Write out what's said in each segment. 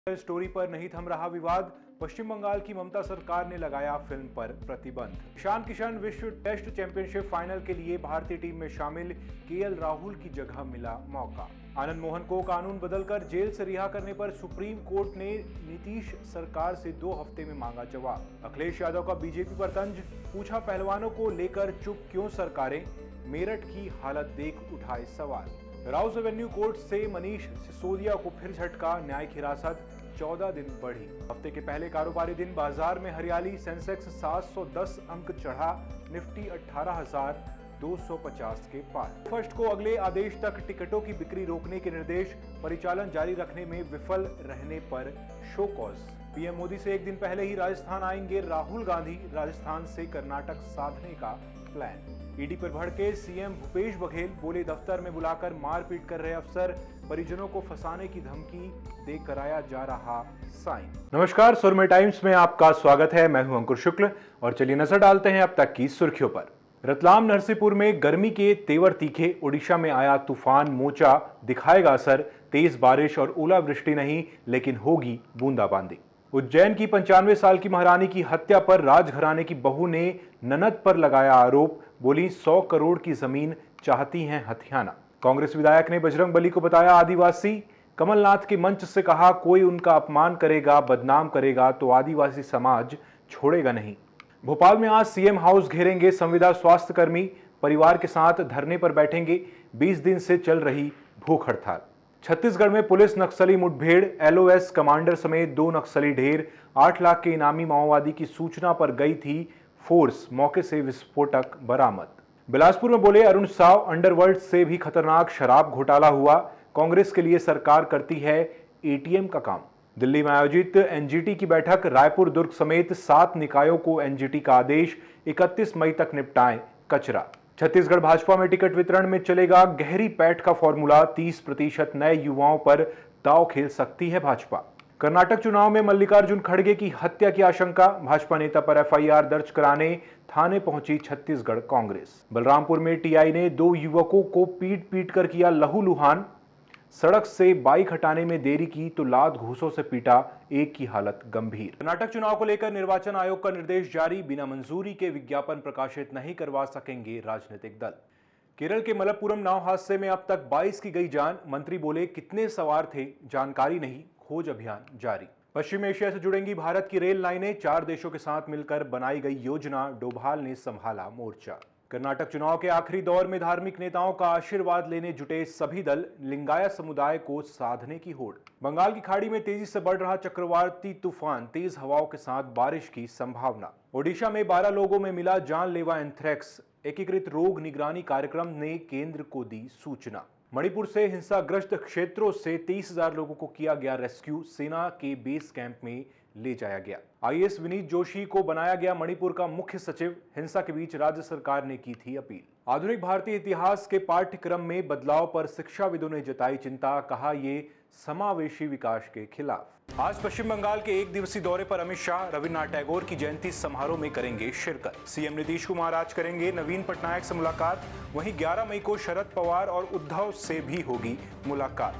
Story पर नहीं थम रहा विवाद। पश्चिम बंगाल की ममता सरकार ने लगाया फिल्म पर प्रतिबंध। ईशान किशन विश्व टेस्ट चैंपियनशिप फाइनल के लिए भारतीय टीम में शामिल। केएल राहुल की जगह मिला मौका। आनंद मोहन को कानून बदलकर जेल से रिहा करने पर सुप्रीम कोर्ट ने नीतीश सरकार से 2 हफ्ते में मांगा जवाब। अखिलेश यादव का बीजेपी पर तंज, पूछा पहलवानों को लेकर चुप क्यों सरकारें। मेरठ की हालत देख उठाए सवाल। राउस एवेन्यू कोर्ट से मनीष सिसोदिया को फिर झटका, न्यायिक हिरासत 14 दिन बढ़ी। हफ्ते के पहले कारोबारी दिन बाजार में हरियाली, सेंसेक्स 710 अंक चढ़ा, निफ्टी 18,250 के पार। फर्स्ट को अगले आदेश तक टिकटों की बिक्री रोकने के निर्देश, परिचालन जारी रखने में विफल रहने पर शो कॉज। पीएम मोदी से एक दिन पहले ही राजस्थान आएंगे राहुल गांधी, राजस्थान से कर्नाटक साधने का प्लान। ईडी पर भड़के सीएम भूपेश बघेल, बोले दफ्तर में बुलाकर मारपीट कर रहे अफसर, परिजनों को फंसाने की धमकी दे कराया जा रहा साइन। नमस्कार, सुरमे टाइम्स में आपका स्वागत है। मैं हूं अंकुर शुक्ल और चलिए नजर डालते हैं अब तक की सुर्खियों पर। रतलाम नरसिंहपुर में गर्मी के तेवर तीखे, ओडिशा में आया तूफान मोचा, दिखाएगा असर। तेज बारिश और ओलावृष्टि नहीं, लेकिन होगी बूंदाबांदी। उज्जैन की 95 साल की महारानी की हत्या पर राजघराने की बहू ने ननद पर लगाया आरोप, बोली 100 करोड़ की जमीन चाहती हैं हथियाना। कांग्रेस विधायक ने बजरंगबली को बताया आदिवासी। कमलनाथ के मंच से कहा कोई उनका अपमान करेगा, बदनाम करेगा तो आदिवासी समाज छोड़ेगा नहीं। भोपाल में आज सीएम हाउस घेरेंगे संविदा स्वास्थ्य कर्मी, परिवार के साथ धरने पर बैठेंगे। 20 दिन से चल रही भूख हड़ताल। छत्तीसगढ़ में पुलिस नक्सली मुठभेड़, एलओएस कमांडर समेत 2 नक्सली ढेर। 8 लाख के इनामी माओवादी की सूचना पर गई थी फोर्स, मौके से विस्फोटक बरामद। बिलासपुर में बोले अरुण साव, अंडरवर्ल्ड से भी खतरनाक शराब घोटाला हुआ, कांग्रेस के लिए सरकार करती है एटीएम का काम। दिल्ली में आयोजित एनजीटी की बैठक, रायपुर दुर्ग समेत 7 निकायों को एनजीटी का आदेश, 31 मई तक निपटाएं कचरा। छत्तीसगढ़ भाजपा में टिकट वितरण में चलेगा गहरी पैठ का फॉर्मूला, 30% नए युवाओं पर दांव खेल सकती है भाजपा। कर्नाटक चुनाव में मल्लिकार्जुन खड़गे की हत्या की आशंका, भाजपा नेता पर एफआईआर दर्ज कराने थाने पहुंची छत्तीसगढ़ कांग्रेस। बलरामपुर में टीआई ने 2 युवकों को पीट पीट कर किया लहूलुहान, सड़क से बाइक हटाने में देरी की तो लात घूंसों से पीटा, एक की हालत गंभीर। कर्नाटक चुनाव को लेकर निर्वाचन आयोग का निर्देश जारी, बिना मंजूरी के विज्ञापन प्रकाशित नहीं करवा सकेंगे राजनीतिक दल। केरल के मलप्पुरम नाव हादसे में अब तक 22 की गई जान, मंत्री बोले कितने सवार थे जानकारी नहीं, खोज अभियान जारी। पश्चिम एशिया से जुड़ेंगी भारत की रेल लाइनें, 4 देशों के साथ मिलकर बनाई गई योजना, डोभाल ने संभाला मोर्चा। कर्नाटक चुनाव के आखिरी दौर में धार्मिक नेताओं का आशीर्वाद लेने जुटे सभी दल, लिंगायत समुदाय को साधने की होड़। बंगाल की खाड़ी में तेजी से बढ़ रहा चक्रवाती तूफान, तेज हवाओं के साथ बारिश की संभावना। ओडिशा में 12 लोगों में मिला जानलेवा एंथ्रेक्स, एकीकृत रोग निगरानी कार्यक्रम ने केंद्र को दी सूचना। मणिपुर से हिंसाग्रस्त क्षेत्रों से 30,000 लोगों को किया गया रेस्क्यू, सेना के बेस कैंप में ले जाया गया। आईएएस विनीत जोशी को बनाया गया मणिपुर का मुख्य सचिव, हिंसा के बीच राज्य सरकार ने की थी अपील। आधुनिक भारतीय इतिहास के पाठ्यक्रम में बदलाव पर शिक्षाविदों ने जताई चिंता, कहा ये समावेशी विकास के खिलाफ। आज पश्चिम बंगाल के 1 दिवसीय दौरे पर अमित शाह, रविन्द्रनाथ टैगोर की जयंती समारोह में करेंगे शिरकत। सीएम नीतीश कुमार आज करेंगे नवीन पटनायक से मुलाकात, वहीं 11 मई को शरद पवार और उद्धव से भी होगी मुलाकात।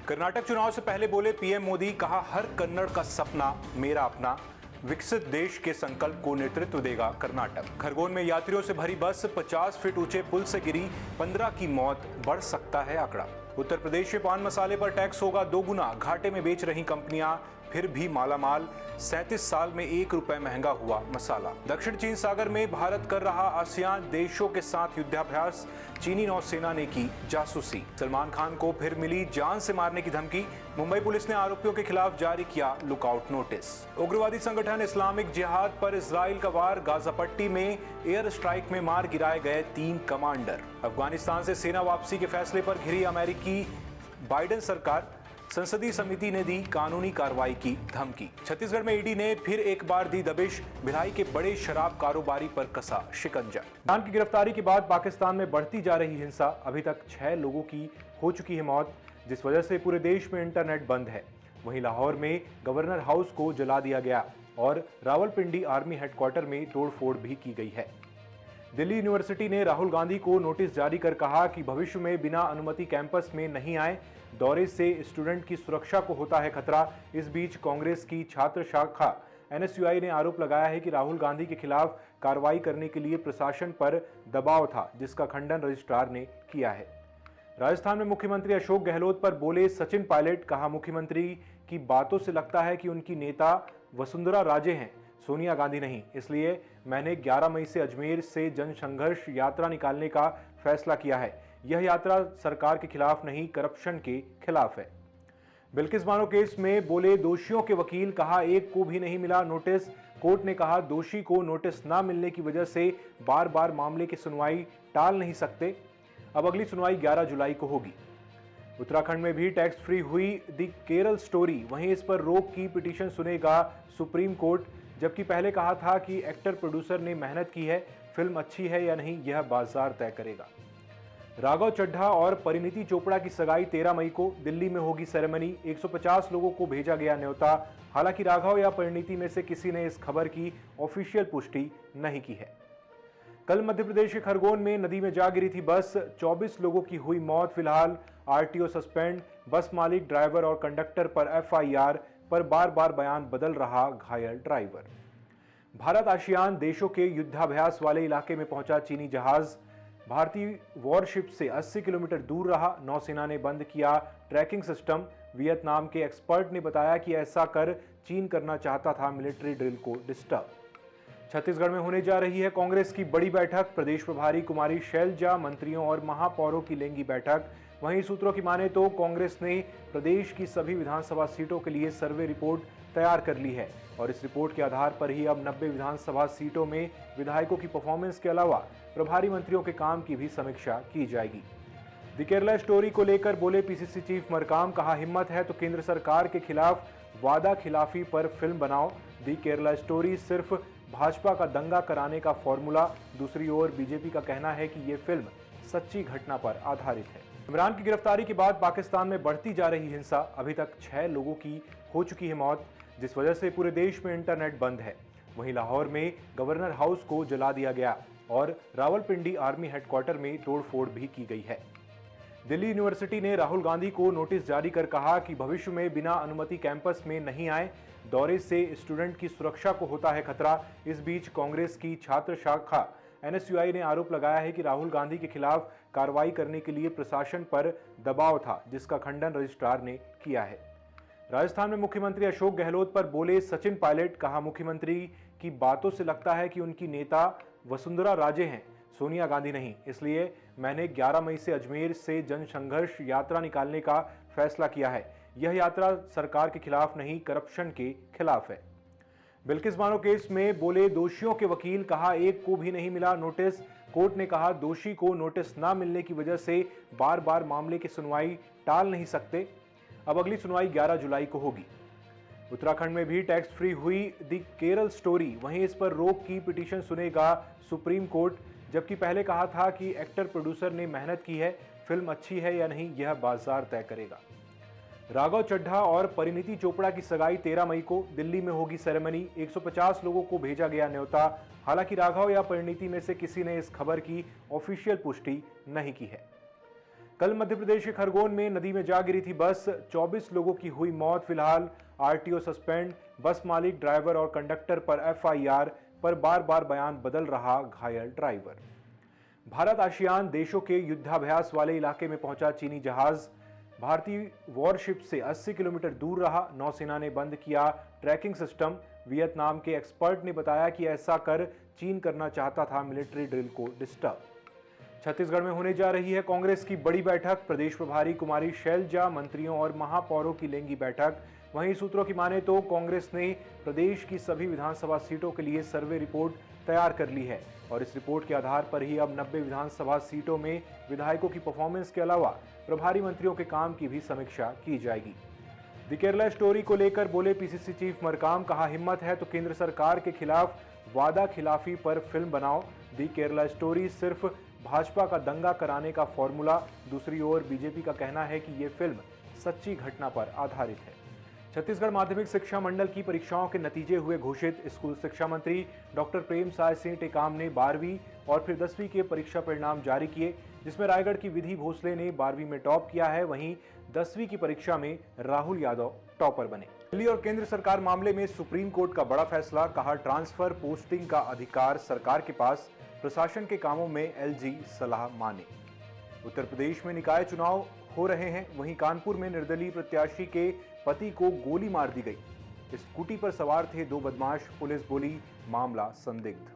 कर्नाटक चुनाव से पहले बोले पीएम मोदी, कहा हर कन्नड़ का सपना मेरा अपना, विकसित देश के संकल्प को नेतृत्व देगा कर्नाटक। खरगोन में यात्रियों से भरी बस 50 फीट ऊंचे पुल से गिरी, 15 की मौत, बढ़ सकता है आंकड़ा। उत्तर प्रदेश में पान मसाले पर टैक्स होगा 2 गुना, घाटे में बेच रही कंपनियां फिर भी मालामाल, 37 साल में 1 रुपए महंगा हुआ मसाला। दक्षिण चीन सागर में भारत कर रहा आसियान देशों के साथ युद्धाभ्यास, चीनी नौसेना ने की जासूसी। सलमान खान को फिर मिली जान से मारने की धमकी, मुंबई पुलिस ने आरोपियों के खिलाफ जारी किया लुकआउट नोटिस। उग्रवादी संगठन इस्लामिक जिहाद पर इजराइल का वार, गाजा पट्टी में एयर स्ट्राइक में मार गिराए गए 3 कमांडर। अफगानिस्तान से सेना वापसी के फैसले पर घिरी अमेरिकी बाइडेन सरकार, संसदीय समिति ने दी कानूनी कार्रवाई की धमकी। छत्तीसगढ़ में ईडी ने फिर एक बार दी दबिश, भिलाई के बड़े शराब कारोबारी पर कसा शिकंजा। खान की गिरफ्तारी के बाद पाकिस्तान में बढ़ती जा रही हिंसा, अभी तक 6 लोगों की हो चुकी है मौत, जिस वजह से पूरे देश में इंटरनेट बंद है। वहीं लाहौर में गवर्नर हाउस को जला दिया गया और रावलपिंडी आर्मी हेडक्वार्टर में तोड़फोड़ भी की गई है। दिल्ली यूनिवर्सिटी ने राहुल गांधी को नोटिस जारी कर कहा कि भविष्य में बिना अनुमति कैंपस में नहीं आए। दौरे से स्टूडेंट की सुरक्षा को होता है खतरा। इस बीच कांग्रेस की छात्र शाखा एनएसयूआई ने आरोप लगाया है कि राहुल गांधी के खिलाफ कार्रवाई करने के लिए प्रशासन पर दबाव था, जिसका खंडन रजिस्ट्रार ने किया है। राजस्थान में मुख्यमंत्री अशोक गहलोत पर बोले सचिन पायलट। कहा, मुख्यमंत्री की बातों से लगता है कि उनकी नेता वसुंधरा राजे हैं, सोनिया गांधी नहीं। इसलिए मैंने 11 मई से अजमेर से जन संघर्ष यात्रा निकालने का फैसला किया है। यह यात्रा सरकार के खिलाफ नहीं, करप्शन के खिलाफ है। बिल्किस बानो केस में बोले दोषियों के वकील। कहा, एक को भी नहीं मिला नोटिस। कोर्ट ने कहा, दोषी को नोटिस न मिलने की वजह से बार बार मामले की सुनवाई टाल नहीं सकते। अब अगली सुनवाई 11 जुलाई को होगी। उत्तराखंड में भी टैक्स फ्री हुई दी केरल स्टोरी। वहीं इस पर रोक की पिटीशन सुनेगा सुप्रीम कोर्ट। जबकि पहले कहा था कि एक्टर प्रोड्यूसर ने मेहनत की है, फिल्म अच्छी है या नहीं यह बाजार तय करेगा। राघव चड्ढा और परिणीति चोपड़ा की सगाई 13 मई को दिल्ली में होगी सेरेमनी। 150 लोगों को भेजा गया न्योता। हालांकि राघव या परिणीति में से किसी ने इस खबर की ऑफिशियल पुष्टि नहीं की है। कल मध्य प्रदेश के खरगोन में नदी में जा गिरी थी बस। 24 लोगों की हुई मौत। फिलहाल आरटीओ सस्पेंड। बस मालिक, ड्राइवर और कंडक्टर पर एफआईआर, पर बार बार बयान बदल रहा घायल ड्राइवर। भारत आसियान देशों के युद्धाभ्यास वाले इलाके में पहुंचा चीनी जहाज। भारतीय वॉरशिप से 80 किलोमीटर दूर रहा। नौसेना ने बंद किया ट्रैकिंग सिस्टम। वियतनाम के एक्सपर्ट ने बताया कि ऐसा कर चीन करना चाहता था मिलिट्री ड्रिल को डिस्टर्ब। छत्तीसगढ़ में होने जा रही है कांग्रेस की बड़ी बैठक। प्रदेश प्रभारी कुमारी शैलजा, मंत्रियों और महापौरों की लेंगी बैठक। वहीं सूत्रों की माने तो कांग्रेस ने प्रदेश की सभी विधानसभा सीटों के लिए सर्वे रिपोर्ट तैयार कर ली है और इस रिपोर्ट के आधार पर ही अब 90 विधानसभा सीटों में विधायकों की परफॉर्मेंस के अलावा प्रभारी मंत्रियों के काम की भी समीक्षा की जाएगी। द केरला स्टोरी को लेकर बोले पीसीसी चीफ मरकाम। कहा, हिम्मत है तो केंद्र सरकार के खिलाफ वादा खिलाफी पर फिल्म बनाओ। द केरला स्टोरी सिर्फ भाजपा का दंगा कराने का फॉर्मूला। दूसरी ओर बीजेपी का कहना है कि ये फिल्म सच्ची घटना पर आधारित है। इमरान की गिरफ्तारी के बाद पाकिस्तान में बढ़ती जा रही हिंसा। अभी तक 6 लोगों की हो चुकी है मौत, जिस वजह से पूरे देश में इंटरनेट बंद है। वहीं लाहौर में गवर्नर हाउस को जला दिया गया और रावलपिंडी आर्मी हेडक्वार्टर में तोड़फोड़ भी की गई है। दिल्ली यूनिवर्सिटी ने राहुल गांधी को नोटिस जारी कर कहा कि भविष्य में बिना अनुमति कैंपस में नहीं आए। दौरे से स्टूडेंट की सुरक्षा को होता है खतरा। इस बीच कांग्रेस की छात्र शाखा एनएसयूआई ने आरोप लगाया है कि राहुल गांधी के खिलाफ कार्रवाई करने के लिए प्रशासन पर दबाव था, जिसका खंडन रजिस्ट्रार ने किया है। राजस्थान में मुख्यमंत्री अशोक गहलोत पर बोले सचिन पायलट। कहा, मुख्यमंत्री की बातों से लगता है कि उनकी नेता वसुंधरा राजे हैं, सोनिया गांधी नहीं। इसलिए मैंने 11 मई से अजमेर से जन संघर्ष यात्रा निकालने का फैसला किया है। यह यात्रा सरकार के खिलाफ नहीं, करप्शन के खिलाफ है। बिल्किस बानो केस में बोले दोषियों के वकील। कहा, एक को भी नहीं मिला नोटिस। कोर्ट ने कहा, दोषी को नोटिस न मिलने की वजह से बार बार मामले की सुनवाई टाल नहीं सकते। अब अगली सुनवाई 11 जुलाई को होगी। उत्तराखंड में भी टैक्स फ्री हुई दी केरल स्टोरी। वहीं इस पर रोक की पिटीशन सुनेगा सुप्रीम कोर्ट। जबकि पहले कहा था कि एक्टर प्रोड्यूसर ने मेहनत की है, फिल्म अच्छी है या नहीं यह बाजार तय करेगा। राघव चड्ढा और परिणीति चोपड़ा की सगाई 13 मई को दिल्ली में होगी सेरेमनी। 150 लोगों को भेजा गया न्योता। हालांकि राघव या परिणीति में से किसी ने इस खबर की ऑफिशियल पुष्टि नहीं की है। कल मध्य प्रदेश के खरगोन में नदी में जा गिरी थी बस। 24 लोगों की हुई मौत। फिलहाल आरटीओ सस्पेंड। बस मालिक, ड्राइवर और कंडक्टर पर एफआईआर, पर बार बार बयान बदल रहा घायल ड्राइवर। भारत आसियान देशों के युद्धाभ्यास वाले इलाके में पहुंचा चीनी जहाज। भारतीय वॉरशिप से 80 किलोमीटर दूर रहा। नौसेना ने बंद किया ट्रैकिंग सिस्टम। वियतनाम के एक्सपर्ट ने बताया कि ऐसा कर चीन करना चाहता था मिलिट्री ड्रिल को डिस्टर्ब। छत्तीसगढ़ में होने जा रही है कांग्रेस की बड़ी बैठक। प्रदेश प्रभारी कुमारी शैलजा, मंत्रियों और महापौरों की लेंगी बैठक। वहीं सूत्रों की माने तो कांग्रेस ने प्रदेश की सभी विधानसभा सीटों के लिए सर्वे रिपोर्ट तैयार कर ली है और इस रिपोर्ट के आधार पर ही अब 90 विधानसभा सीटों में विधायकों की परफॉर्मेंस के अलावा प्रभारी मंत्रियों के काम की भी समीक्षा की जाएगी। द केरला स्टोरी को लेकर बोले पीसीसी चीफ मरकाम। कहा, हिम्मत है तो केंद्र सरकार के खिलाफ वादा खिलाफी पर फिल्म बनाओ। द केरला स्टोरी सिर्फ भाजपा का दंगा कराने का फॉर्मूला। दूसरी ओर बीजेपी का कहना है कि ये फिल्म सच्ची घटना पर आधारित है। छत्तीसगढ़ माध्यमिक शिक्षा मंडल की परीक्षाओं के नतीजे हुए घोषित। स्कूल शिक्षा मंत्री डॉक्टर प्रेमसाय सिंह टेकाम ने 12वीं और फिर 10वीं के परीक्षा परिणाम जारी किए, जिसमें रायगढ़ की विधि भोसले ने 12वीं में टॉप किया है। वहीं 10वीं की परीक्षा में राहुल यादव टॉपर बने। दिल्ली और केंद्र सरकार मामले में सुप्रीम कोर्ट का बड़ा फैसला। कहा, ट्रांसफर पोस्टिंग का अधिकार सरकार के पास, प्रशासन के कामों में एलजी सलाह माने। उत्तर प्रदेश में निकाय चुनाव हो रहे हैं। वहीं कानपुर में निर्दलीय प्रत्याशी के पति को गोली मार दी गई। स्कूटी पर सवार थे 2 बदमाश। पुलिस बोली, मामला संदिग्ध।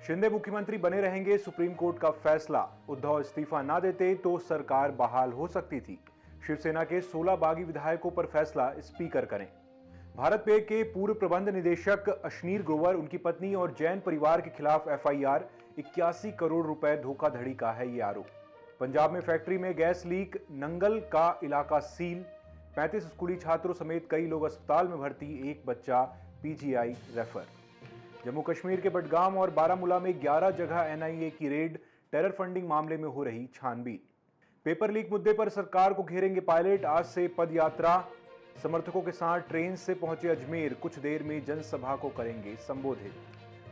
शिंदे मुख्यमंत्री बने रहेंगे। सुप्रीम कोर्ट का फैसला। उद्धव इस्तीफा ना देते तो सरकार बहाल हो सकती थी। शिवसेना के 16 बागी विधायकों पर फैसला स्पीकर करें। भारत पे के पूर्व प्रबंध निदेशक अशनीर ग्रोवर, उनकी पत्नी और जैन परिवार के खिलाफ एफआईआर। 81 करोड़ रुपए धोखाधड़ी का है ये आरोप। पंजाब में फैक्ट्री में गैस लीक, नंगल का इलाका सील। 35 स्कूली छात्रों समेत कई लोग अस्पताल में भर्ती, एक बच्चा पीजीआई रेफर। जम्मू कश्मीर के बडगाम और बारामूला में 11 जगह एनआईए की रेड। टेरर फंडिंग मामले में हो रही छानबीन। पेपर लीक मुद्दे पर सरकार को घेरेंगे पायलट। आज से पद यात्रा। समर्थकों के साथ ट्रेन से पहुंचे अजमेर। कुछ देर में जनसभा को करेंगे संबोधित।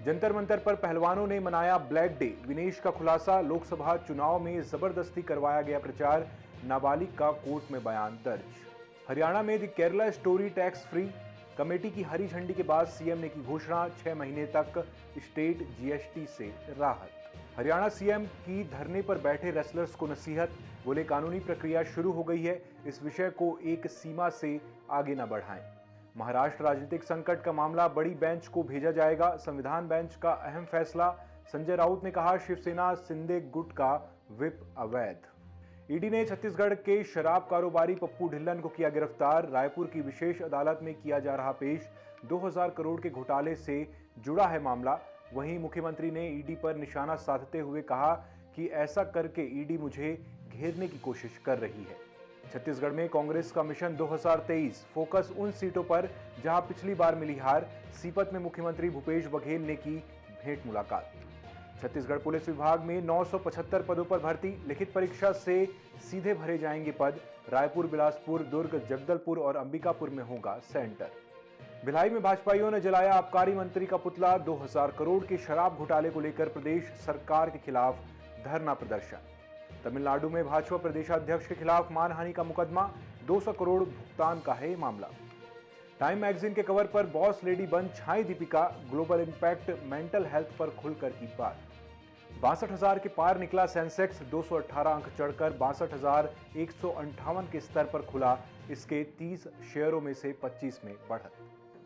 जंतर मंतर पर पहलवानों ने मनाया ब्लैक डे। विनेश का खुलासा, लोकसभा चुनाव में जबरदस्ती करवाया गया प्रचार। नाबालिग का कोर्ट में बयान दर्ज। हरियाणा में the Kerala story tax free committee की हरी झंडी के बाद सीएम ने की घोषणा। 6 महीने तक स्टेट जीएसटी से राहत। हरियाणा सीएम की धरने पर बैठे रेसलर्स को नसीहत। बोले, कानूनी प्रक्रिया शुरू हो गई है, इस विषय को एक सीमा से आगे न बढ़ाएं। महाराष्ट्र राजनीतिक संकट का मामला बड़ी बेंच को भेजा जाएगा। संविधान बेंच का अहम फैसला। संजय राउत ने कहा, शिवसेना शिंदे गुट का विप अवैध। ईडी ने छत्तीसगढ़ के शराब कारोबारी पप्पू ढिल्लन को किया गिरफ्तार। रायपुर की विशेष अदालत में किया जा रहा पेश। 2000 करोड़ के घोटाले से जुड़ा है मामला। वहीं मुख्यमंत्री ने ईडी पर निशाना साधते हुए कहा कि ऐसा करके ईडी मुझे घेरने की कोशिश कर रही है। छत्तीसगढ़ में कांग्रेस का मिशन 2023, फोकस उन सीटों पर जहां पिछली बार मिली हार। सीपत में मुख्यमंत्री भूपेश बघेल ने की भेंट मुलाकात। छत्तीसगढ़ पुलिस विभाग में 975 पदों पर भर्ती। लिखित परीक्षा से सीधे भरे जाएंगे पद। रायपुर, बिलासपुर, दुर्ग, जगदलपुर और अंबिकापुर में होगा सेंटर। भिलाई में भाजपाइयों ने जलाया आबकारी मंत्री का पुतला। 2000 करोड़ के शराब घोटाले को लेकर प्रदेश सरकार के खिलाफ धरना प्रदर्शन। तमिलनाडु में भाजपा प्रदेशाध्यक्ष के खिलाफ मानहानि का मुकदमा। 200 करोड़ भुगतान का है मामला। टाइम मैगजीन के कवर पर बॉस लेडी बन छाई Deepika. Global impact mental health पर खुलकर की बात। 62,000 के पार निकला सेंसेक्स। 218 अंक चढ़कर 62,158 के स्तर पर खुला। इसके 30 शेयरों में से 25 में बढ़त।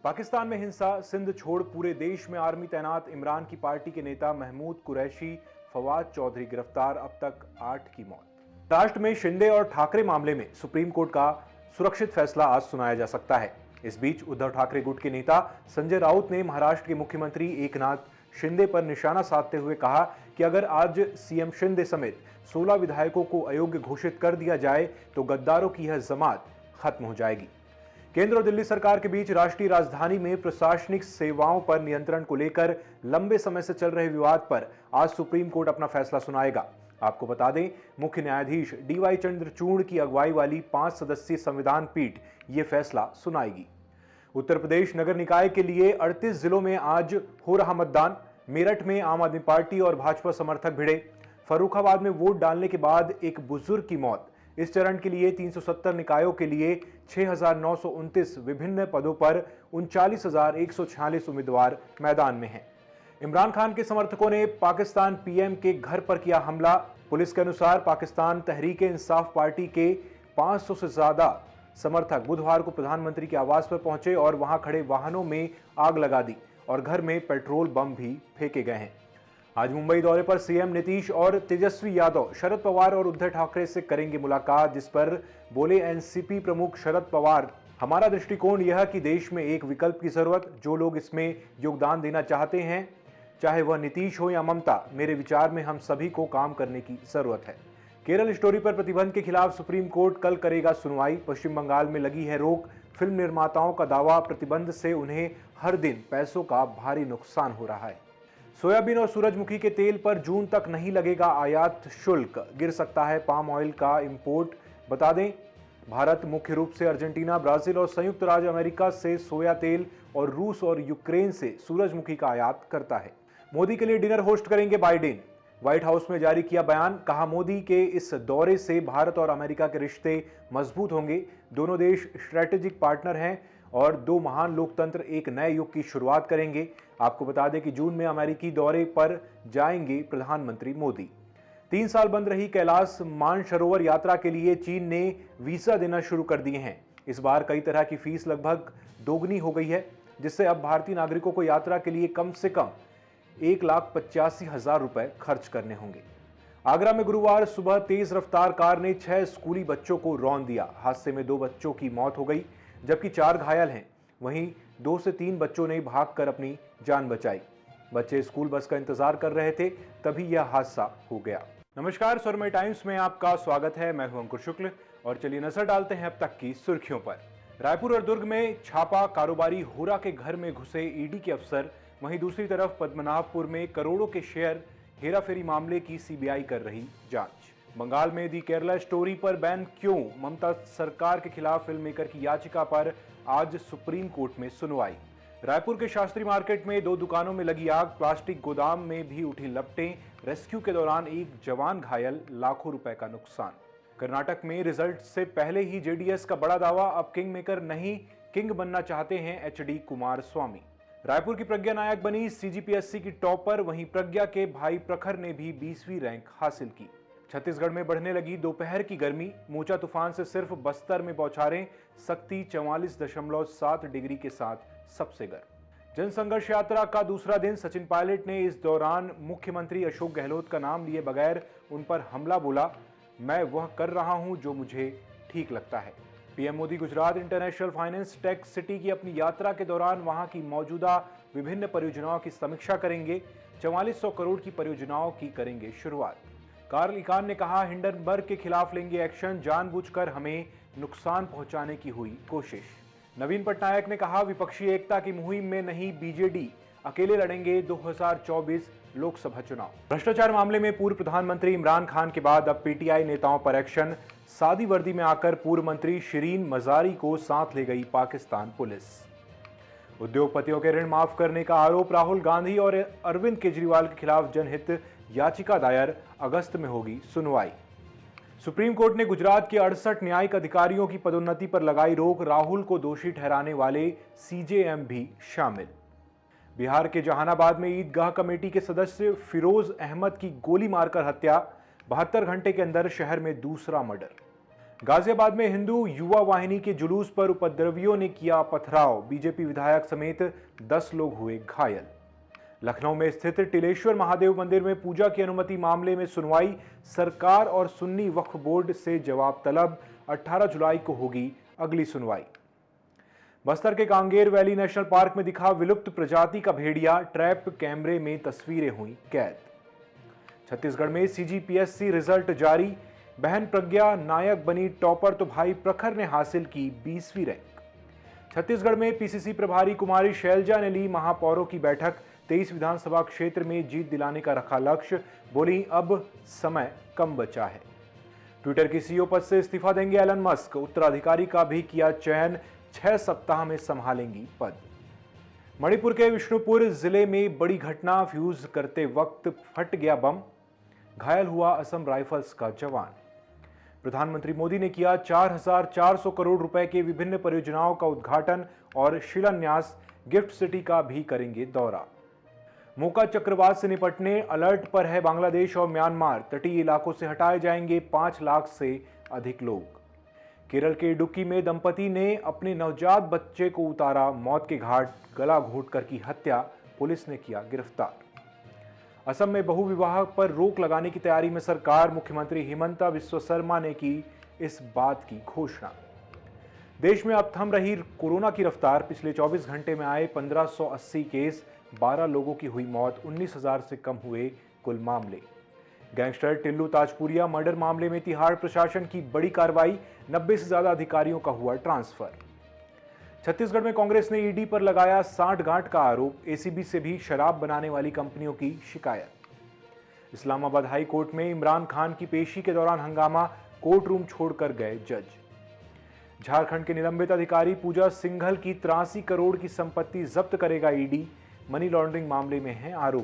पाकिस्तान में हिंसा, सिंध छोड़ पूरे देश में आर्मी तैनात। इमरान की पार्टी के नेता महमूद कुरैशी, फवाद चौधरी गिरफ्तार। अब तक 8 की मौत। राष्ट्र में शिंदे और ठाकरे मामले में सुप्रीम कोर्ट का सुरक्षित फैसला आज सुनाया जा सकता है। इस बीच उद्धव ठाकरे गुट के नेता संजय राउत ने महाराष्ट्र के मुख्यमंत्री एकनाथ शिंदे पर निशाना साधते हुए कहा कि अगर आज सीएम शिंदे समेत 16 विधायकों को अयोग्य घोषित कर दिया जाए तो गद्दारों की यह जमात खत्म हो जाएगी। केंद्र और दिल्ली सरकार के बीच राष्ट्रीय राजधानी में प्रशासनिक सेवाओं पर नियंत्रण को लेकर लंबे समय से चल रहे विवाद पर आज सुप्रीम कोर्ट अपना फैसला सुनाएगा। आपको बता दें, मुख्य न्यायाधीश डीवाई चंद्रचूड़ की अगुवाई वाली 5 सदस्यीय संविधान पीठ ये फैसला सुनाएगी। उत्तर प्रदेश नगर निकाय के लिए 38 जिलों में आज हो रहा मतदान। मेरठ में आम आदमी पार्टी और भाजपा समर्थक भिड़े। फर्रुखाबाद में वोट डालने के बाद एक बुजुर्ग की मौत। इस चरण के लिए 370 निकायों के लिए 6,929 विभिन्न पदों पर 39,146 उम्मीदवार मैदान में हैं। इमरान खान के समर्थकों ने पाकिस्तान पीएम के घर पर किया हमला। पुलिस के अनुसार पाकिस्तान तहरीक इंसाफ पार्टी के 500 से ज्यादा समर्थक बुधवार को प्रधानमंत्री के आवास पर पहुंचे और वहां खड़े वाहनों में आग लगा दी और घर में पेट्रोल बम भी फेंके गए हैं। आज मुंबई दौरे पर सीएम नीतीश और तेजस्वी यादव शरद पवार और उद्धव ठाकरे से करेंगे मुलाकात, जिस पर बोले एनसीपी प्रमुख शरद पवार, हमारा दृष्टिकोण यह कि देश में एक विकल्प की जरूरत, जो लोग इसमें योगदान देना चाहते हैं, चाहे वह नीतीश हो या ममता, मेरे विचार में हम सभी को काम करने की जरूरत है। केरल स्टोरी पर प्रतिबंध के खिलाफ सुप्रीम कोर्ट कल करेगा सुनवाई। पश्चिम बंगाल में लगी है रोक। फिल्म निर्माताओं का दावा, प्रतिबंध से उन्हें हर दिन पैसों का भारी नुकसान हो रहा है। सोयाबीन और सूरजमुखी के तेल पर जून तक नहीं लगेगा आयात शुल्क। गिर सकता है पाम ऑयल का इंपोर्ट। बता दें, भारत मुख्य रूप से अर्जेंटीना, ब्राजील और संयुक्त राज्य अमेरिका से सोया तेल और रूस और यूक्रेन से सूरजमुखी का आयात करता है। मोदी के लिए डिनर होस्ट करेंगे बाइडेन। व्हाइट हाउस में जारी किया बयान, कहा मोदी के इस दौरे से भारत और अमेरिका के रिश्ते मजबूत होंगे। दोनों देश स्ट्रेटेजिक पार्टनर हैं और दो महान लोकतंत्र एक नए युग की शुरुआत करेंगे। आपको बता दें कि जून में अमेरिकी दौरे पर जाएंगे प्रधानमंत्री मोदी। 3 साल बंद रही कैलाश मानसरोवर यात्रा के लिए चीन ने वीजा देना शुरू कर दिए हैं। इस बार कई तरह की फीस लगभग दोगुनी हो गई है, जिससे अब भारतीय नागरिकों को यात्रा के लिए कम से कम 1,85,000 रुपए खर्च करने होंगे। आगरा में गुरुवार सुबह तेज रफ्तार कार ने 6 स्कूली बच्चों को रौंद दिया। हादसे में 2 बच्चों की मौत हो गई, जबकि 4 घायल हैं। वहीं 2 से 3 बच्चों ने भागकर अपनी जान बचाई। बच्चे स्कूल बस का इंतजार कर रहे थे, तभी यह हादसा हो गया। नमस्कार, स्वरमय टाइम्स में आपका स्वागत है। मैं हूं अंकुर शुक्ल और चलिए नजर डालते हैं अब तक की सुर्खियों पर। रायपुर और दुर्ग में छापा, कारोबारी होरा के घर में घुसे ईडी के अफसर। वहीं दूसरी तरफ पद्मनाभपुर में करोड़ों के शेयर हेराफेरी मामले की सीबीआई कर रही जांच। बंगाल में दी केरला स्टोरी पर बैन क्यों, ममता सरकार के खिलाफ फिल्म मेकर की याचिका पर आज सुप्रीम कोर्ट में सुनवाई। रायपुर के शास्त्री मार्केट में 2 दुकानों में लगी आग, प्लास्टिक गोदाम में भी उठी लपटें। रेस्क्यू के दौरान एक जवान घायल, लाखों रुपए का नुकसान। कर्नाटक में रिजल्ट से पहले ही जेडीएस का बड़ा दावा, अब किंग मेकर नहीं किंग बनना चाहते हैं एचडी कुमारस्वामी। रायपुर की प्रज्ञा नायक बनी सीजीपीएससी की टॉपर, वहीं प्रज्ञा के भाई प्रखर ने भी 20वीं रैंक हासिल की। छत्तीसगढ़ में बढ़ने लगी दोपहर की गर्मी, मोचा तूफान से सिर्फ बस्तर में बौछारें, सख्ती 44.7 डिग्री के साथ सबसे गर्म। जनसंघर्ष यात्रा का दूसरा दिन, सचिन पायलट ने इस दौरान मुख्यमंत्री अशोक गहलोत का नाम लिए बगैर उन पर हमला बोला। मैं वह कर रहा हूं जो मुझे ठीक लगता है। PM Modi Gujarat international finance tech city की अपनी यात्रा के दौरान वहां की मौजूदा विभिन्न परियोजनाओं की समीक्षा करेंगे। 4400 करोड़ की परियोजनाओं की करेंगे शुरुआत। कार्ल इकान ने कहा, हिंडनबर्ग के खिलाफ लेंगे एक्शन, जानबूझकर हमें नुकसान पहुंचाने की हुई कोशिश। नवीन पटनायक ने कहा, विपक्षी एकता की मुहिम में नहीं बीजेडी, अकेले लड़ेंगे 2024 लोकसभा चुनाव। भ्रष्टाचार मामले में पूर्व प्रधानमंत्री इमरान खान के बाद अब पीटीआई नेताओं पर एक्शन। सादी वर्दी में आकर पूर्व मंत्री शिरीन मजारी को साथ ले गई पाकिस्तान पुलिस। उद्योगपतियों के ऋण माफ करने का आरोप, राहुल गांधी और अरविंद केजरीवाल के खिलाफ जनहित याचिका दायर, अगस्त में होगी सुनवाई। सुप्रीम कोर्ट ने गुजरात के 68 न्यायिक अधिकारियों की पदोन्नति पर लगाई रोक, राहुल को दोषी ठहराने वाले सीजेएम भी शामिल। बिहार के जहानाबाद में ईदगाह कमेटी के सदस्य फिरोज अहमद की गोली मारकर हत्या, 72 घंटे के अंदर शहर में दूसरा मर्डर। गाजियाबाद में हिंदू युवा वाहिनी के जुलूस पर उपद्रवियों ने किया पथराव, बीजेपी विधायक समेत 10 लोग हुए घायल। लखनऊ में स्थित टिलेश्वर महादेव मंदिर में पूजा की अनुमति मामले में सुनवाई, सरकार और सुन्नी वक्फ बोर्ड से जवाब तलब, 18 जुलाई को होगी अगली सुनवाई। बस्तर के कांगेर वैली नेशनल पार्क में दिखा विलुप्त प्रजाति का भेड़िया, ट्रैप कैमरे में तस्वीरें हुई कैद। छत्तीसगढ़ में सीजीपीएससी रिजल्ट जारी, बहन प्रज्ञा नायक बनी टॉपर तो भाई प्रखर ने हासिल की 20वीं रैंक। छत्तीसगढ़ में पीसीसी प्रभारी कुमारी शैलजा ने ली महापौरों की बैठक, 23 विधानसभा क्षेत्र में जीत दिलाने का रखा लक्ष्य, बोली अब समय कम बचा है। ट्विटर के सीईओ पद से इस्तीफा देंगे एलन मस्क, उत्तराधिकारी का भी किया चयन, 6 सप्ताह में संभालेंगी पद। मणिपुर के विष्णुपुर जिले में बड़ी घटना, फ्यूज करते वक्त फट गया बम, घायल हुआ असम राइफल्स का जवान। प्रधानमंत्री मोदी ने किया 4,400 करोड़ रुपए के विभिन्न परियोजनाओं का उद्घाटन और शिलान्यास, गिफ्ट सिटी का भी करेंगे दौरा। मोका चक्रवात से निपटने अलर्ट पर है बांग्लादेश और म्यांमार, तटीय इलाकों से हटाए जाएंगे 5 लाख से अधिक लोग। केरल के इडुक्की में दंपति ने अपने नवजात बच्चे को उतारा मौत के घाट, गला घोंटकर की हत्या, पुलिस ने किया गिरफ्तार। असम में बहुविवाह पर रोक लगाने की तैयारी में सरकार, मुख्यमंत्री हिमंता बिस्वा शर्मा ने की इस बात की घोषणा। देश में अब थम रही कोरोना की रफ्तार, पिछले 24 घंटे में आए 1580 केस, 12 लोगों की हुई मौत, 19,000 से कम हुए कुल मामले। गैंगस्टर टिल्लू ताजपुरिया मर्डर मामले में तिहाड़ प्रशासन की बड़ी कार्रवाई, 90 से ज्यादा अधिकारियों का हुआ ट्रांसफर। छत्तीसगढ़ में कांग्रेस ने ईडी पर लगाया सांठगांठ का आरोप, एसीबी से भी शराब बनाने वाली कंपनियों की शिकायत। इस्लामाबाद हाई कोर्ट में इमरान खान की पेशी के दौरान हंगामा, कोर्ट रूम छोड़कर गए जज। झारखंड के निलंबित अधिकारी पूजा सिंघल की 83 करोड़ की संपत्ति जब्त करेगा ईडी। मनी लॉन्ड्रिंग मामले में है आरोप।